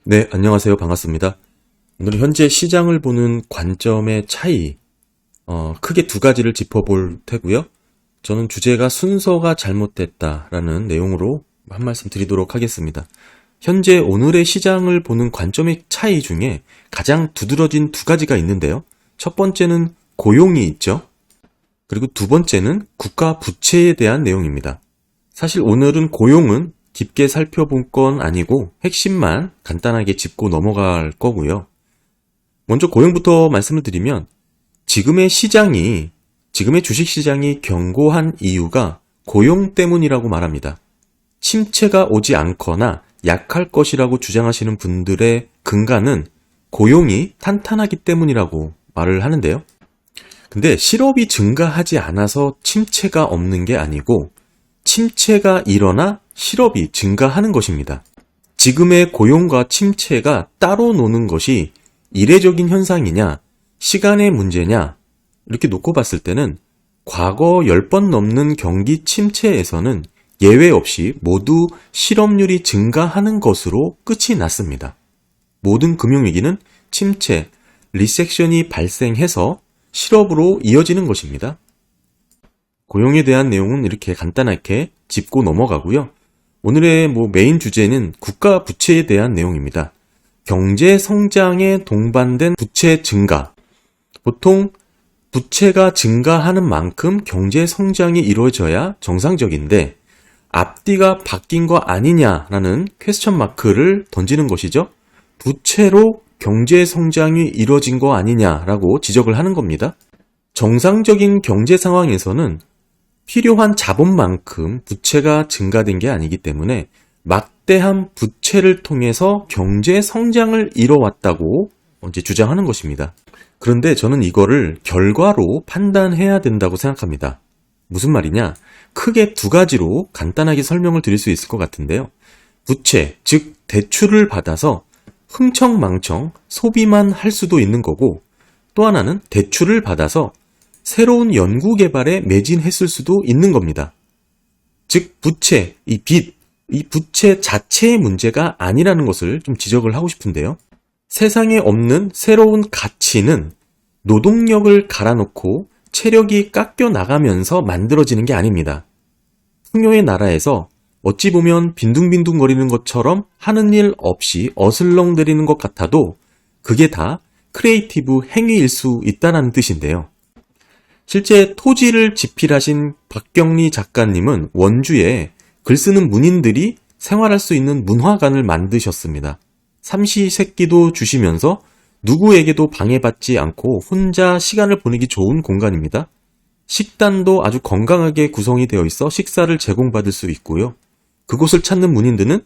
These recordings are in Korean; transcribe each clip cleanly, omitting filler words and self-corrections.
네, 안녕하세요. 반갑습니다. 오늘은 현재 시장을 보는 관점의 차이, 크게 두 가지를 짚어볼 테고요. 저는 주제가 순서가 잘못됐다라는 내용으로 한 말씀 드리도록 하겠습니다. 현재 오늘의 시장을 보는 관점의 차이 중에 가장 두드러진 두 가지가 있는데요. 첫 번째는 고용이 있죠. 그리고 두 번째는 국가 부채에 대한 내용입니다. 사실 오늘은 고용은 깊게 살펴볼 건 아니고 핵심만 간단하게 짚고 넘어갈 거고요. 먼저 고용부터 말씀을 드리면 지금의 주식시장이 견고한 이유가 고용 때문이라고 말합니다. 침체가 오지 않거나 약할 것이라고 주장하시는 분들의 근간은 고용이 탄탄하기 때문이라고 말을 하는데요. 근데 실업이 증가하지 않아서 침체가 없는 게 아니고 침체가 일어나 실업이 증가하는 것입니다. 지금의 고용과 침체가 따로 노는 것이 이례적인 현상이냐, 시간의 문제냐, 이렇게 놓고 봤을 때는 과거 10번 넘는 경기 침체에서는 예외 없이 모두 실업률이 증가하는 것으로 끝이 났습니다. 모든 금융위기는 침체, 리섹션이 발생해서 실업으로 이어지는 것입니다. 고용에 대한 내용은 이렇게 간단하게 짚고 넘어가고요. 오늘의 메인 주제는 국가 부채에 대한 내용입니다. 경제 성장에 동반된 부채 증가. 보통 부채가 증가하는 만큼 경제 성장이 이루어져야 정상적인데 앞뒤가 바뀐 거 아니냐라는 퀘스천 마크를 던지는 것이죠. 부채로 경제 성장이 이루어진 거 아니냐라고 지적을 하는 겁니다. 정상적인 경제 상황에서는 필요한 자본만큼 부채가 증가된 게 아니기 때문에 막대한 부채를 통해서 경제 성장을 이뤄왔다고 이제 주장하는 것입니다. 그런데 저는 이거를 결과로 판단해야 된다고 생각합니다. 무슨 말이냐? 크게 두 가지로 간단하게 설명을 드릴 수 있을 것 같은데요. 부채, 즉 대출을 받아서 흥청망청 소비만 할 수도 있는 거고 또 하나는 대출을 받아서 새로운 연구개발에 매진했을 수도 있는 겁니다. 즉 부채, 이 부채 자체의 문제가 아니라는 것을 좀 지적을 하고 싶은데요. 세상에 없는 새로운 가치는 노동력을 갈아놓고 체력이 깎여 나가면서 만들어지는 게 아닙니다. 풍요의 나라에서 어찌 보면 빈둥빈둥거리는 것처럼 하는 일 없이 어슬렁거리는 것 같아도 그게 다 크리에이티브 행위일 수 있다는 뜻인데요. 실제 토지를 집필하신 박경리 작가님은 원주에 글쓰는 문인들이 생활할 수 있는 문화관을 만드셨습니다. 삼시세끼도 주시면서 누구에게도 방해받지 않고 혼자 시간을 보내기 좋은 공간입니다. 식단도 아주 건강하게 구성이 되어 있어 식사를 제공받을 수 있고요. 그곳을 찾는 문인들은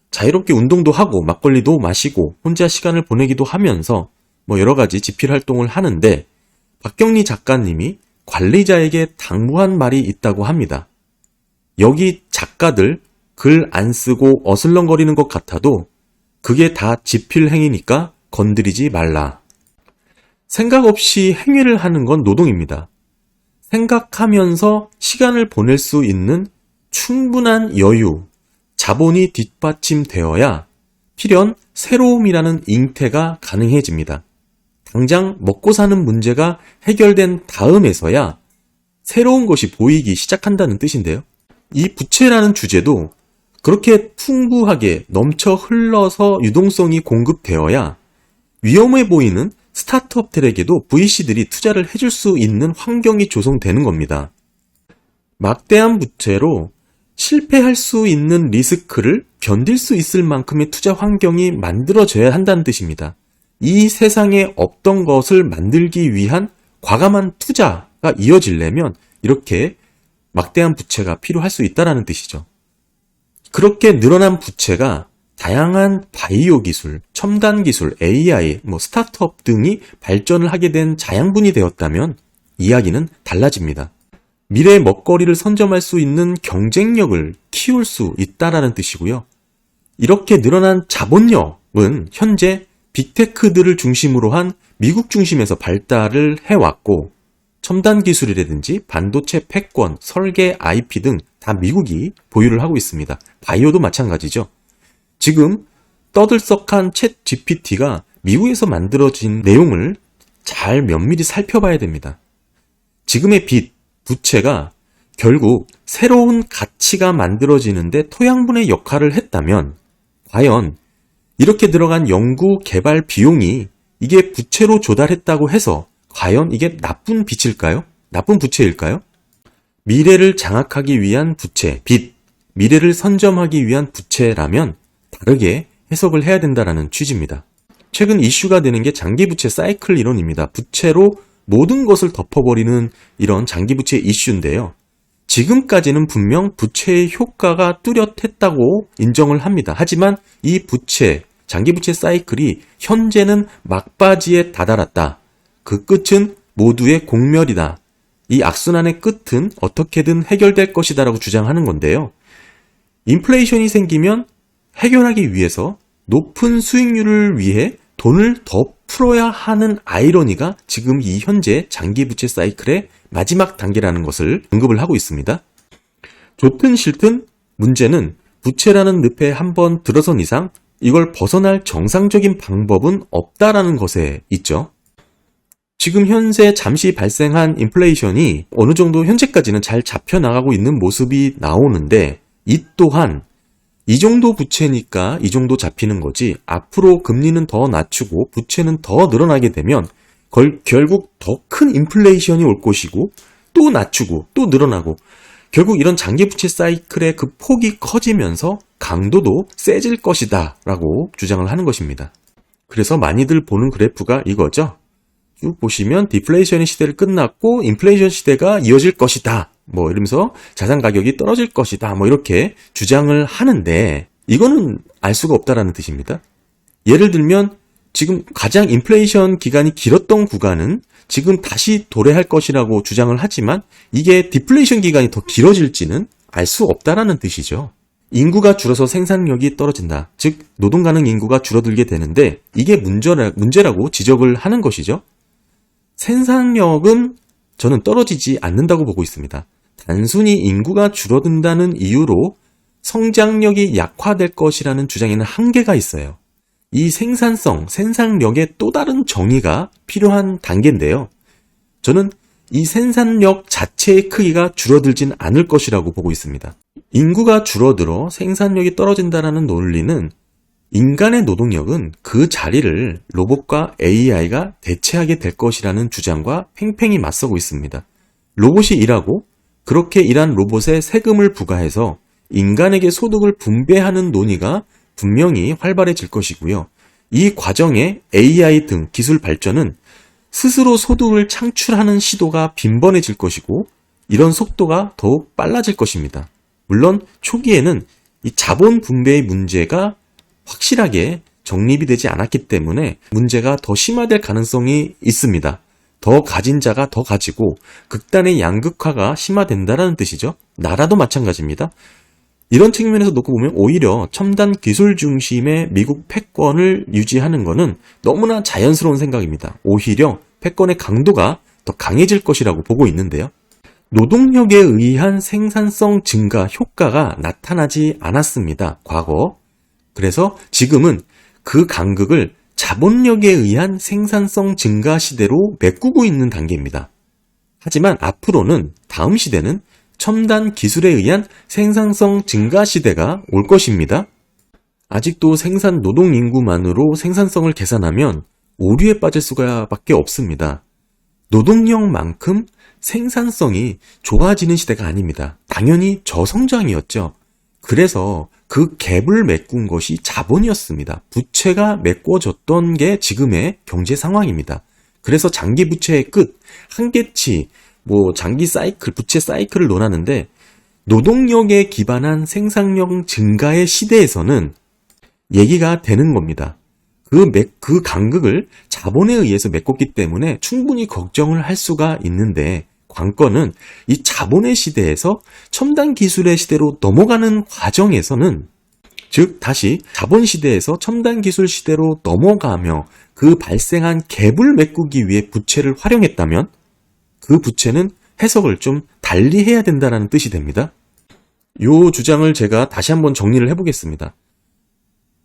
자유롭게 운동도 하고 막걸리도 마시고 혼자 시간을 보내기도 하면서 여러 가지 집필 활동을 하는데 박경리 작가님이 관리자에게 당부한 말이 있다고 합니다. 여기 작가들 글 안 쓰고 어슬렁거리는 것 같아도 그게 다 집필 행위니까 건드리지 말라. 생각 없이 행위를 하는 건 노동입니다. 생각하면서 시간을 보낼 수 있는 충분한 여유, 자본이 뒷받침되어야 필연 새로움이라는 잉태가 가능해집니다. 당장 먹고 사는 문제가 해결된 다음에서야 새로운 것이 보이기 시작한다는 뜻인데요. 이 부채라는 주제도 그렇게 풍부하게 넘쳐 흘러서 유동성이 공급되어야 위험해 보이는 스타트업들에게도 VC들이 투자를 해줄 수 있는 환경이 조성되는 겁니다. 막대한 부채로 실패할 수 있는 리스크를 견딜 수 있을 만큼의 투자 환경이 만들어져야 한다는 뜻입니다. 이 세상에 없던 것을 만들기 위한 과감한 투자가 이어지려면 이렇게 막대한 부채가 필요할 수 있다는 뜻이죠. 그렇게 늘어난 부채가 다양한 바이오 기술, 첨단 기술, AI, 스타트업 등이 발전을 하게 된 자양분이 되었다면 이야기는 달라집니다. 미래의 먹거리를 선점할 수 있는 경쟁력을 키울 수 있다는 뜻이고요. 이렇게 늘어난 자본력은 현재 빅테크들을 중심으로 한 미국 중심에서 발달을 해왔고 첨단 기술이라든지 반도체 패권, 설계 IP 등 다 미국이 보유를 하고 있습니다. 바이오도 마찬가지죠. 지금 떠들썩한 챗 GPT가 미국에서 만들어진 내용을 잘 면밀히 살펴봐야 됩니다. 지금의 빚, 부채가 결국 새로운 가치가 만들어지는데 토양분의 역할을 했다면 과연 이렇게 들어간 연구 개발 비용이 이게 부채로 조달했다고 해서 과연 이게 나쁜 빚일까요? 나쁜 부채일까요? 미래를 장악하기 위한 부채, 빚, 미래를 선점하기 위한 부채라면 다르게 해석을 해야 된다는 취지입니다. 최근 이슈가 되는 게 장기부채 사이클 이론입니다. 부채로 모든 것을 덮어버리는 이런 장기부채 이슈인데요. 지금까지는 분명 부채의 효과가 뚜렷했다고 인정을 합니다. 하지만 이 부채, 장기부채 사이클이 현재는 막바지에 다다랐다. 그 끝은 모두의 공멸이다. 이 악순환의 끝은 어떻게든 해결될 것이다 라고 주장하는 건데요. 인플레이션이 생기면 해결하기 위해서 높은 수익률을 위해 돈을 더 풀어야 하는 아이러니가 지금 이 현재 장기부채 사이클의 마지막 단계라는 것을 언급을 하고 있습니다. 좋든 싫든 문제는 부채라는 늪에 한번 들어선 이상 이걸 벗어날 정상적인 방법은 없다라는 것에 있죠. 지금 현재 잠시 발생한 인플레이션이 어느 정도 현재까지는 잘 잡혀나가고 있는 모습이 나오는데 이 또한 이 정도 부채니까 이 정도 잡히는 거지 앞으로 금리는 더 낮추고 부채는 더 늘어나게 되면 결국 더 큰 인플레이션이 올 것이고 또 낮추고 또 늘어나고 결국 이런 장기부채 사이클의 그 폭이 커지면서 강도도 세질 것이다 라고 주장을 하는 것입니다. 그래서 많이들 보는 그래프가 이거죠. 쭉 보시면 디플레이션의 시대를 끝났고 인플레이션 시대가 이어질 것이다. 뭐 이러면서 자산 가격이 떨어질 것이다. 뭐 이렇게 주장을 하는데 이거는 알 수가 없다라는 뜻입니다. 예를 들면 지금 가장 인플레이션 기간이 길었던 구간은 지금 다시 도래할 것이라고 주장을 하지만 이게 디플레이션 기간이 더 길어질지는 알 수 없다라는 뜻이죠. 인구가 줄어서 생산력이 떨어진다. 즉 노동 가능 인구가 줄어들게 되는데 이게 문제라고 지적을 하는 것이죠. 생산력은 저는 떨어지지 않는다고 보고 있습니다. 단순히 인구가 줄어든다는 이유로 성장력이 약화될 것이라는 주장에는 한계가 있어요. 이 생산력의 또 다른 정의가 필요한 단계인데요. 저는 이 생산력 자체의 크기가 줄어들진 않을 것이라고 보고 있습니다. 인구가 줄어들어 생산력이 떨어진다는 논리는 인간의 노동력은 그 자리를 로봇과 AI가 대체하게 될 것이라는 주장과 팽팽히 맞서고 있습니다. 로봇이 일하고 그렇게 일한 로봇에 세금을 부과해서 인간에게 소득을 분배하는 논의가 분명히 활발해질 것이고요. 이 과정에 AI 등 기술 발전은 스스로 소득을 창출하는 시도가 빈번해질 것이고 이런 속도가 더욱 빨라질 것입니다. 물론 초기에는 이 자본 분배의 문제가 확실하게 정립이 되지 않았기 때문에 문제가 더 심화될 가능성이 있습니다. 더 가진 자가 더 가지고 극단의 양극화가 심화된다는 뜻이죠. 나라도 마찬가지입니다. 이런 측면에서 놓고 보면 오히려 첨단 기술 중심의 미국 패권을 유지하는 것은 너무나 자연스러운 생각입니다. 오히려 패권의 강도가 더 강해질 것이라고 보고 있는데요. 노동력에 의한 생산성 증가 효과가 나타나지 않았습니다. 과거. 그래서 지금은 그 간극을 자본력에 의한 생산성 증가 시대로 메꾸고 있는 단계입니다. 하지만 앞으로는 다음 시대는 첨단 기술에 의한 생산성 증가 시대가 올 것입니다. 아직도 생산 노동 인구만으로 생산성을 계산하면 오류에 빠질 수밖에 없습니다. 노동력만큼 생산성이 좋아지는 시대가 아닙니다. 당연히 저성장이었죠. 그래서 그 갭을 메꾼 것이 자본이었습니다. 부채가 메꿔졌던 게 지금의 경제 상황입니다. 그래서 장기 부채의 끝, 한계치, 장기 사이클, 부채 사이클을 논하는데 노동력에 기반한 생산력 증가의 시대에서는 얘기가 되는 겁니다. 그 간극을 자본에 의해서 메꿨기 때문에 충분히 걱정을 할 수가 있는데 관건은 이 자본의 시대에서 첨단 기술의 시대로 넘어가는 과정에서는 즉 다시 자본 시대에서 첨단 기술 시대로 넘어가며 그 발생한 갭을 메꾸기 위해 부채를 활용했다면 그 부채는 해석을 좀 달리 해야 된다는 뜻이 됩니다. 이 주장을 제가 다시 한번 정리를 해보겠습니다.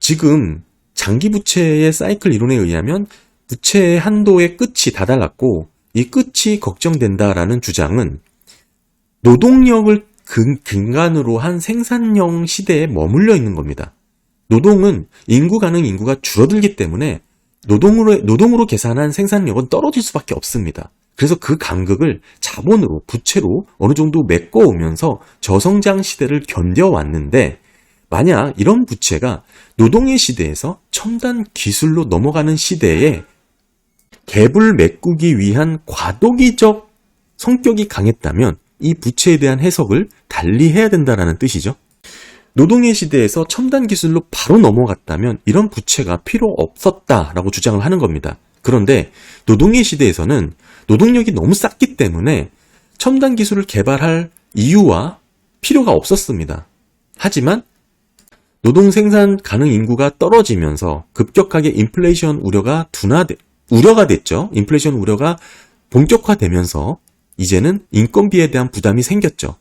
지금 장기 부채의 사이클 이론에 의하면 부채의 한도의 끝이 다다랐고 이 끝이 걱정된다라는 주장은 노동력을 근간으로 한 생산형 시대에 머물러 있는 겁니다. 노동은 인구 가능 인구가 줄어들기 때문에 노동으로 계산한 생산력은 떨어질 수밖에 없습니다. 그래서 그 간극을 자본으로, 부채로 어느 정도 메꿔오면서 저성장 시대를 견뎌왔는데 만약 이런 부채가 노동의 시대에서 첨단 기술로 넘어가는 시대에 갭을 메꾸기 위한 과도기적 성격이 강했다면 이 부채에 대한 해석을 달리 해야 된다는 뜻이죠. 노동의 시대에서 첨단 기술로 바로 넘어갔다면 이런 부채가 필요 없었다라고 주장을 하는 겁니다. 그런데 노동의 시대에서는 노동력이 너무 쌌기 때문에 첨단 기술을 개발할 이유와 필요가 없었습니다. 하지만 노동 생산 가능 인구가 떨어지면서 급격하게 인플레이션 우려가 됐죠. 인플레이션 우려가 본격화되면서 이제는 인건비에 대한 부담이 생겼죠.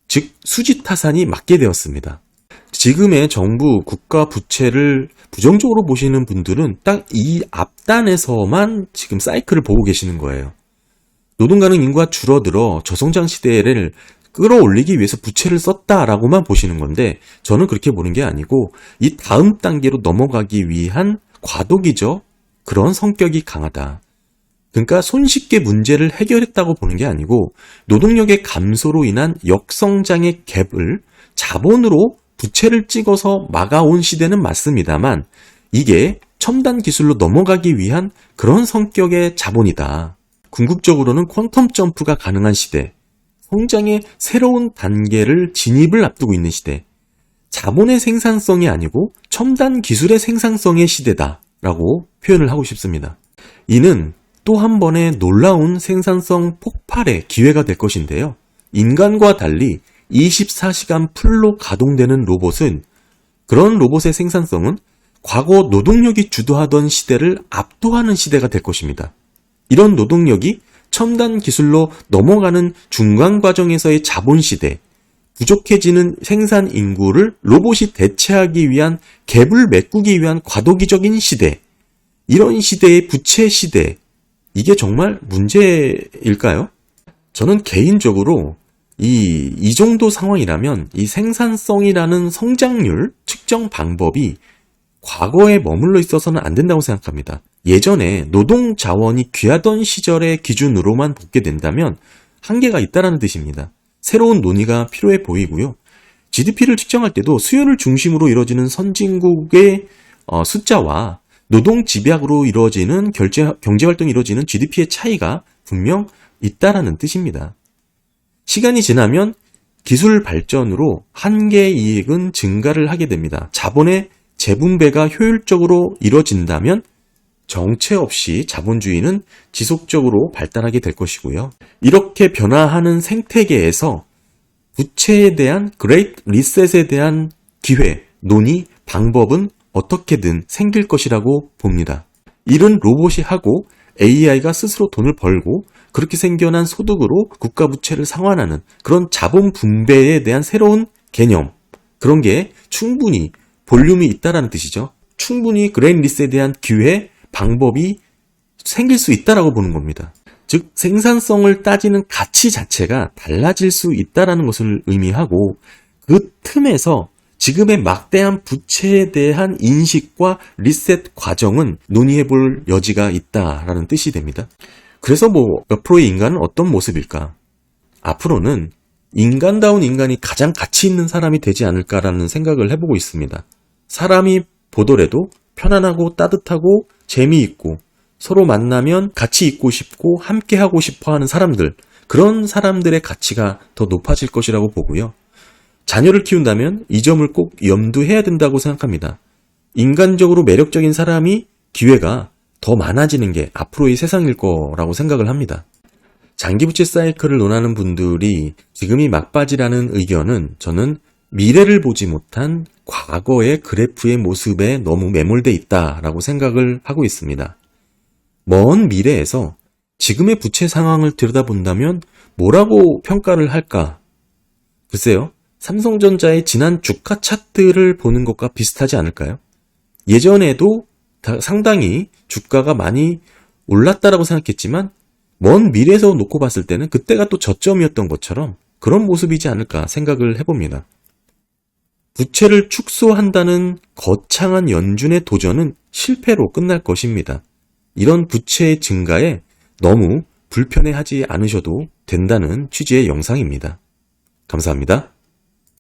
즉 수지 타산이 맞게 되었습니다. 지금의 정부 국가 부채를 부정적으로 보시는 분들은 딱 이 앞단에서만 지금 사이클을 보고 계시는 거예요. 노동 가능 인구가 줄어들어 저성장 시대를 끌어올리기 위해서 부채를 썼다라고만 보시는 건데 저는 그렇게 보는 게 아니고 이 다음 단계로 넘어가기 위한 과도기적 그런 성격이 강하다. 그러니까 손쉽게 문제를 해결했다고 보는 게 아니고 노동력의 감소로 인한 역성장의 갭을 자본으로 부채를 찍어서 막아온 시대는 맞습니다만 이게 첨단 기술로 넘어가기 위한 그런 성격의 자본이다. 궁극적으로는 퀀텀 점프가 가능한 시대, 성장의 새로운 단계를 진입을 앞두고 있는 시대, 자본의 생산성이 아니고 첨단 기술의 생산성의 시대다라고 표현을 하고 싶습니다. 이는 또 한 번의 놀라운 생산성 폭발의 기회가 될 것인데요. 인간과 달리 24시간 풀로 가동되는 로봇은 그런 로봇의 생산성은 과거 노동력이 주도하던 시대를 압도하는 시대가 될 것입니다. 이런 노동력이 첨단 기술로 넘어가는 중간 과정에서의 자본 시대, 부족해지는 생산 인구를 로봇이 대체하기 위한 갭을 메꾸기 위한 과도기적인 시대, 이런 시대의 부채 시대, 이게 정말 문제일까요? 저는 개인적으로 이 정도 상황이라면 이 생산성이라는 성장률 측정 방법이 과거에 머물러 있어서는 안 된다고 생각합니다. 예전에 노동 자원이 귀하던 시절의 기준으로만 보게 된다면 한계가 있다는 뜻입니다. 새로운 논의가 필요해 보이고요. GDP를 측정할 때도 수요를 중심으로 이루어지는 선진국의 숫자와 노동 집약으로 이루어지는 경제활동이 이루어지는 GDP의 차이가 분명 있다라는 뜻입니다. 시간이 지나면 기술 발전으로 한계 이익은 증가를 하게 됩니다. 자본의 재분배가 효율적으로 이루어진다면 정체 없이 자본주의는 지속적으로 발달하게 될 것이고요. 이렇게 변화하는 생태계에서 부채에 대한 그레이트 리셋에 대한 기회, 논의, 방법은 어떻게든 생길 것이라고 봅니다. 일은 로봇이 하고 AI가 스스로 돈을 벌고 그렇게 생겨난 소득으로 국가 부채를 상환하는 그런 자본 분배에 대한 새로운 개념, 그런 게 충분히 볼륨이 있다는 뜻이죠. 충분히 그레이트 리셋에 대한 기회, 방법이 생길 수 있다라고 보는 겁니다. 즉 생산성을 따지는 가치 자체가 달라질 수 있다는 것을 의미하고 그 틈에서 지금의 막대한 부채에 대한 인식과 리셋 과정은 논의해 볼 여지가 있다라는 뜻이 됩니다. 그래서 앞으로의 인간은 어떤 모습일까? 앞으로는 인간다운 인간이 가장 가치 있는 사람이 되지 않을까라는 생각을 해보고 있습니다. 사람이 보더라도 편안하고 따뜻하고 재미있고 서로 만나면 같이 있고 싶고 함께 하고 싶어 하는 사람들, 그런 사람들의 가치가 더 높아질 것이라고 보고요. 자녀를 키운다면 이 점을 꼭 염두해야 된다고 생각합니다. 인간적으로 매력적인 사람이 기회가 더 많아지는 게 앞으로의 세상일 거라고 생각을 합니다. 장기부채 사이클을 논하는 분들이 지금이 막바지라는 의견은 저는 미래를 보지 못한 과거의 그래프의 모습에 너무 매몰돼 있다라고 생각을 하고 있습니다. 먼 미래에서 지금의 부채 상황을 들여다본다면 뭐라고 평가를 할까? 글쎄요. 삼성전자의 지난 주가 차트를 보는 것과 비슷하지 않을까요? 예전에도 상당히 주가가 많이 올랐다라고 생각했지만 먼 미래에서 놓고 봤을 때는 그때가 또 저점이었던 것처럼 그런 모습이지 않을까 생각을 해봅니다. 부채를 축소한다는 거창한 연준의 도전은 실패로 끝날 것입니다. 이런 부채의 증가에 너무 불편해하지 않으셔도 된다는 취지의 영상입니다. 감사합니다.